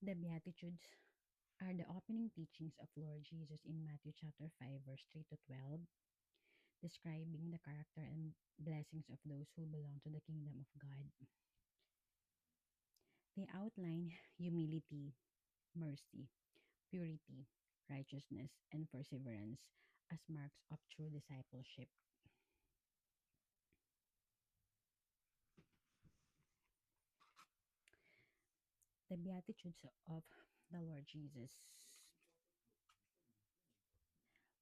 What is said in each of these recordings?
The Beatitudes are the opening teachings of Lord Jesus in Matthew chapter 5 verse 3 to 12, describing the character and blessings of those who belong to the kingdom of God. They outline humility, mercy, purity, righteousness, and perseverance as marks of true discipleship. The Beatitudes of the Lord Jesus.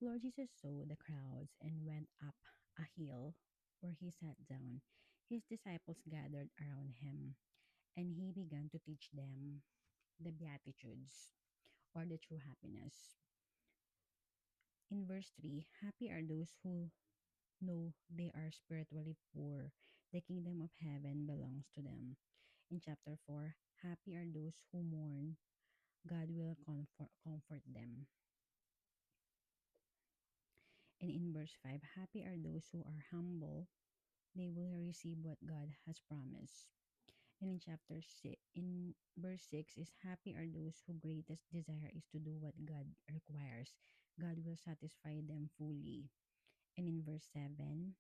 Lord Jesus saw the crowds and went up a hill where he sat down. His disciples gathered around him, and he began to teach them the Beatitudes, or the true happiness. In verse 3, happy are those who know they are spiritually poor. The kingdom of heaven belongs to them. In chapter 4, happy are those who mourn. God will comfort them. And in verse 5, happy are those who are humble. They will receive what God has promised. And in chapter 6, in verse 6 is happy are those whose greatest desire is to do what God requires. God will satisfy them fully. And in verse 7,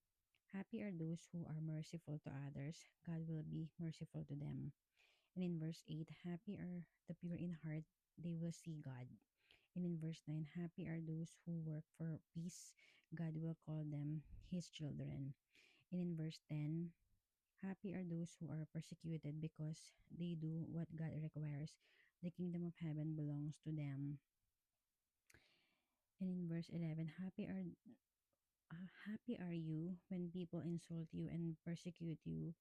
happy are those who are merciful to others. God will be merciful to them. And in verse 8, happy are the pure in heart. They will see God. And in verse 9, happy are those who work for peace. God will call them his children. And in verse 10, happy are those who are persecuted because they do what God requires. The kingdom of heaven belongs to them. And in verse 11, happy are you when people insult you and persecute you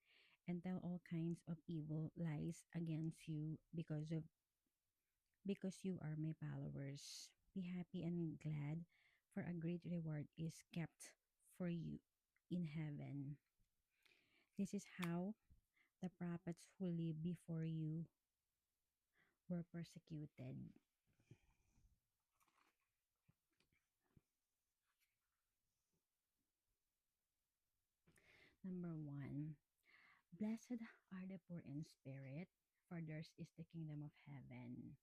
and tell all kinds of evil lies against you because you are my followers. Be happy and glad, for a great reward is kept for you in heaven. This is how the prophets who lived before you were persecuted. Number one, blessed are the poor in spirit, for theirs is the kingdom of heaven.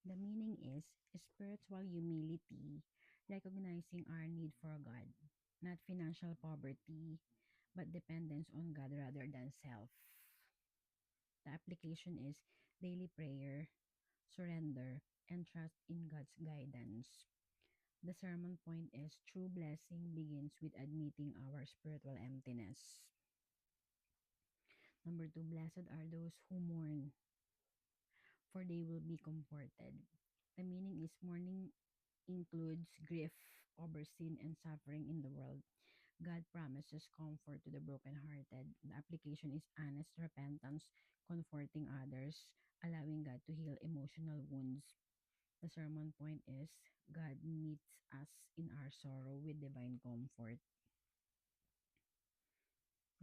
The meaning is spiritual humility, recognizing our need for God, not financial poverty, but dependence on God rather than self. The application is daily prayer, surrender, and trust in God's guidance. The sermon point is true blessing begins with admitting our spiritual emptiness. Number two, blessed are those who mourn, for they will be comforted. The meaning is mourning includes grief over sin and suffering in the world. God promises comfort to the brokenhearted. The application is honest repentance, comforting others, allowing God to heal emotional wounds. The sermon point is God meets us in our sorrow with divine comfort.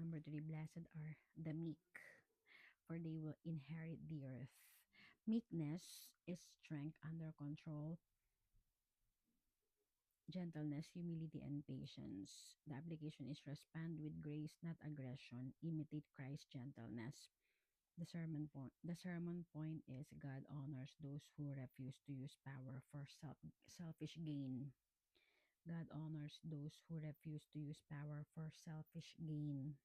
Number three, blessed are the meek, for they will inherit the earth. Meekness is strength under control, gentleness, humility, and patience. The application is respond with grace, not aggression. Imitate Christ's gentleness. The sermon point is God honors those who refuse to use power for selfish gain. God honors those who refuse to use power for selfish gain.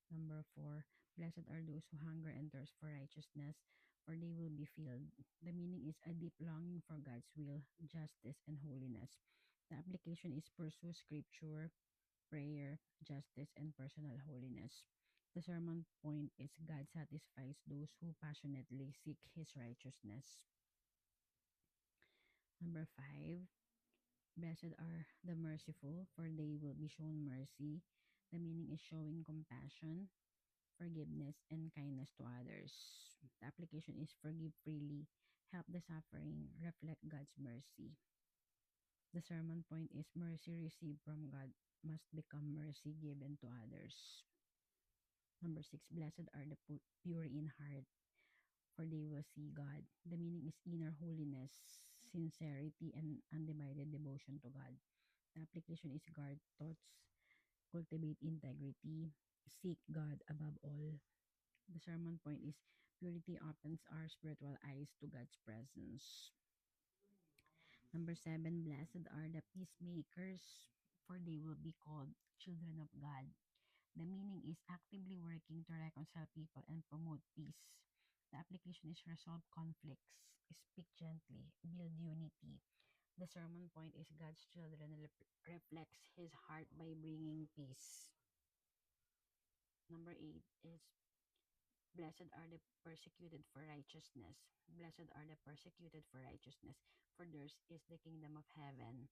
Number four, blessed are those who hunger and thirst for righteousness, for they will be filled. The meaning is a deep longing for God's will, justice, and holiness. The application is pursue scripture, prayer, justice, and personal holiness. The sermon point is God satisfies those who passionately seek His righteousness. Number five, blessed are the merciful, for they will be shown mercy. The meaning is showing compassion, forgiveness, and kindness to others. The application is forgive freely, help the suffering, reflect God's mercy. The sermon point is mercy received from God must become mercy given to others. Number six, blessed are the pure in heart, for they will see God. The meaning is inner holiness, sincerity, and undivided devotion to God. The application is guard thoughts, cultivate integrity, seek God above all. The sermon point is Purity opens our spiritual eyes to God's presence. Number seven, blessed are the peacemakers, for they will be called children of God. The meaning is actively working to reconcile people and promote peace. The application is resolve conflicts, speak gently, build unity. The sermon point is God's children reflects his heart by bringing peace. Number eight is blessed are the persecuted for righteousness. Blessed are the persecuted for righteousness, for theirs is the kingdom of heaven.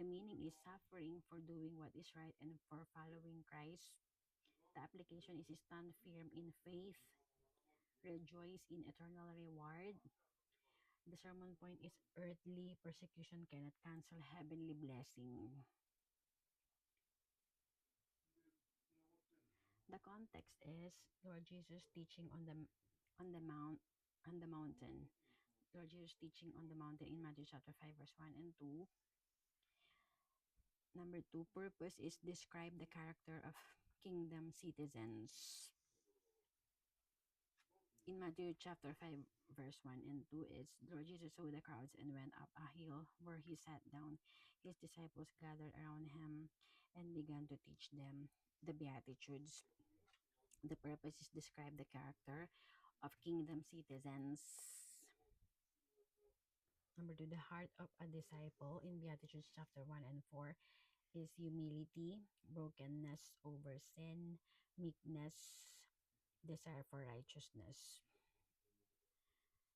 The meaning is suffering for doing what is right and for following Christ. The application is stand firm in faith, rejoice in eternal reward. The sermon point is earthly persecution cannot cancel heavenly blessing. The context is Lord Jesus teaching on the mount on the mountain. Lord Jesus teaching on the mountain in Matthew chapter 5 verse 1 and 2. Number 2, purpose is describe the character of kingdom citizens. In Matthew chapter 5 verse 1 and 2 is Lord Jesus saw the crowds and went up a hill where he sat down. His disciples gathered around him and began to teach them the Beatitudes. The purpose is describe the character of kingdom citizens. Number 2, the heart of a disciple in Beatitudes chapter 1 and 4 is humility, brokenness over sin, meekness, desire for righteousness.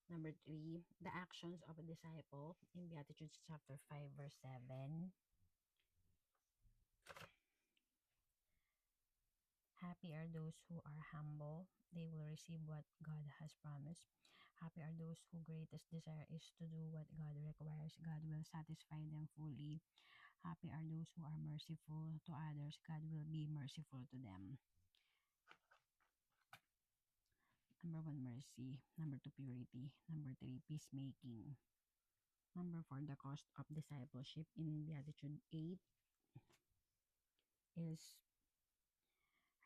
Number 3, the actions of a disciple in Beatitudes chapter 5 verse 7. Happy are those who are humble. They will receive what God has promised. Happy are those whose greatest desire is to do what God requires. God will satisfy them fully. Happy are those who are merciful to others. God will be merciful to them. Number 1, mercy. Number 2, purity. Number 3, peacemaking. Number 4, the cost of discipleship in Beatitude 8 is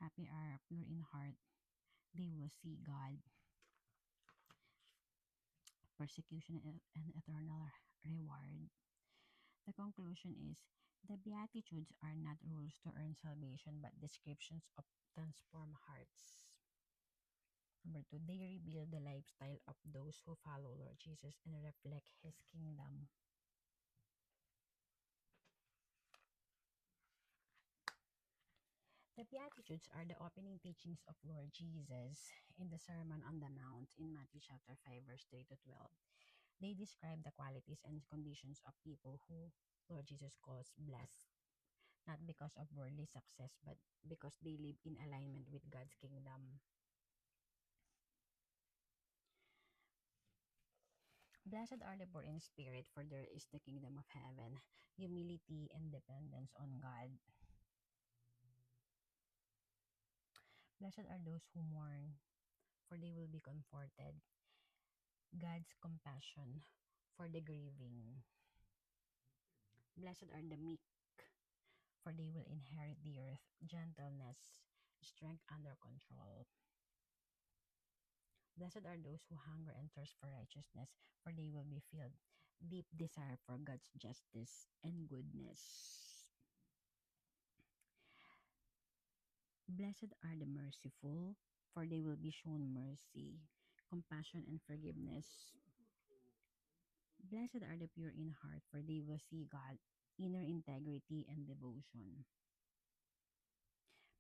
happy are pure in heart. They will see God. Persecution and eternal reward. The conclusion is the Beatitudes are not rules to earn salvation but descriptions of transformed hearts. Number 2, they reveal the lifestyle of those who follow Lord Jesus and reflect His kingdom. The Beatitudes are the opening teachings of Lord Jesus in the Sermon on the Mount in Matthew chapter 5 verse 3 to 12. They describe the qualities and conditions of people who Lord Jesus calls blessed, not because of worldly success, but because they live in alignment with God's kingdom. Blessed are the poor in spirit, for there is the kingdom of heaven. Humility and dependence on God. Blessed are those who mourn, for they will be comforted. God's compassion for the grieving. Blessed are the meek, for they will inherit the earth. Gentleness, strength under control. Blessed are those who hunger and thirst for righteousness, for they will be filled. Deep desire for God's justice and goodness. Blessed are the merciful, for they will be shown mercy, compassion, and forgiveness. Blessed are the pure in heart, for they will see God, inner integrity and devotion.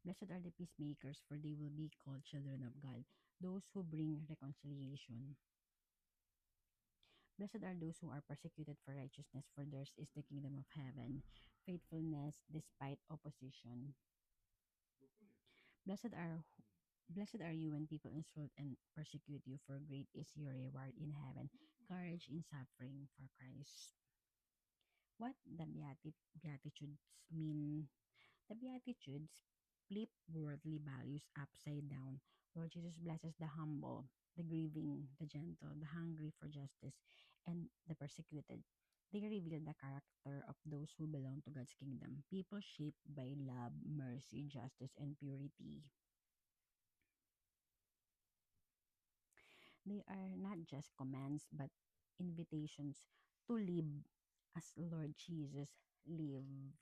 Blessed are the peacemakers, for they will be called children of God, those who bring reconciliation. Blessed are those who are persecuted for righteousness, for theirs is the kingdom of heaven. Faithfulness despite opposition. Blessed are Blessed are you when people insult and persecute you, for great is your reward in heaven. Courage in suffering for Christ. What the Beatitudes mean? The Beatitudes flip worldly values upside down. Lord Jesus blesses the humble, the grieving, the gentle, the hungry for justice, and the persecuted. They reveal the character of those who belong to God's kingdom. People shaped by love, mercy, justice, and purity. They are not just commands, but invitations to live as Lord Jesus lived.